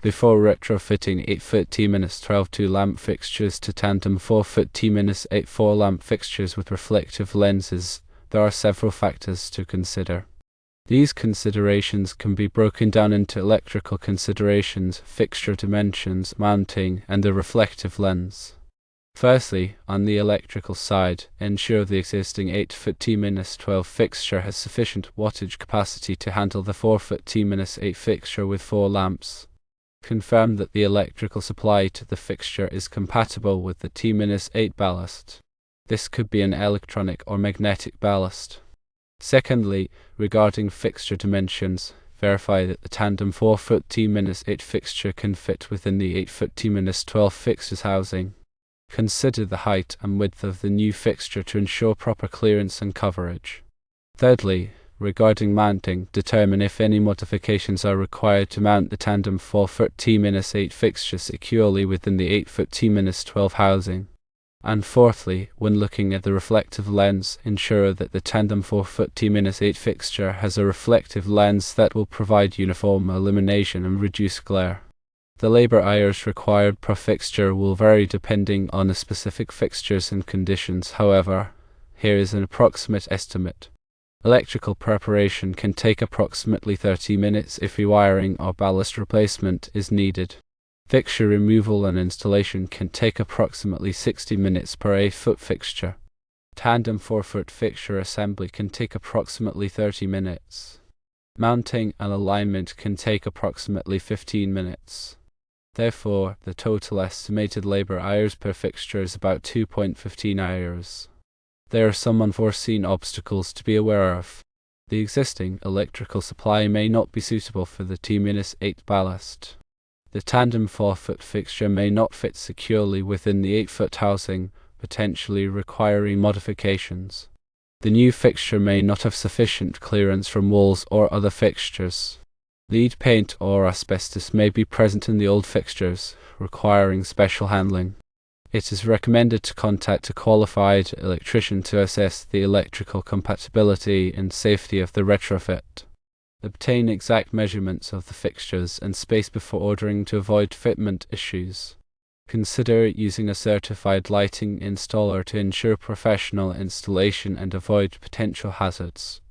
Before retrofitting 8-foot T-12 lamp fixtures to tandem 4-foot T-8 lamp fixtures with reflective lenses, there are several factors to consider. These considerations can be broken down into electrical considerations, fixture dimensions, mounting, and the reflective lens. Firstly, on the electrical side, ensure the existing 8-foot T-12 fixture has sufficient wattage capacity to handle the 4-foot T-8 fixture with 4 lamps. Confirm that the electrical supply to the fixture is compatible with the T-8 ballast. This could be an electronic or magnetic ballast. Secondly, regarding fixture dimensions, verify that the tandem 4-foot T-8 fixture can fit within the 8-foot T-12 fixtures housing. Consider the height and width of the new fixture to ensure proper clearance and coverage. Thirdly, regarding mounting, determine if any modifications are required to mount the tandem 4-foot T-8 fixture securely within the 8-foot T-12 housing. And fourthly, when looking at the reflective lens, ensure that the tandem 4-foot T-8 fixture has a reflective lens that will provide uniform illumination and reduce glare. The labor hours required per fixture will vary depending on the specific fixtures and conditions. However, here is an approximate estimate. Electrical preparation can take approximately 30 minutes if rewiring or ballast replacement is needed. Fixture removal and installation can take approximately 60 minutes per 8-foot fixture. Tandem 4-foot fixture assembly can take approximately 30 minutes. Mounting and alignment can take approximately 15 minutes. Therefore, the total estimated labor hours per fixture is about 2.15 hours. There are some unforeseen obstacles to be aware of. The existing electrical supply may not be suitable for the T-8 ballast. The tandem 4-foot fixture may not fit securely within the 8-foot housing, potentially requiring modifications. The new fixture may not have sufficient clearance from walls or other fixtures. Lead paint or asbestos may be present in the old fixtures, requiring special handling. It is recommended to contact a qualified electrician to assess the electrical compatibility and safety of the retrofit. Obtain exact measurements of the fixtures and space before ordering to avoid fitment issues. Consider using a certified lighting installer to ensure professional installation and avoid potential hazards.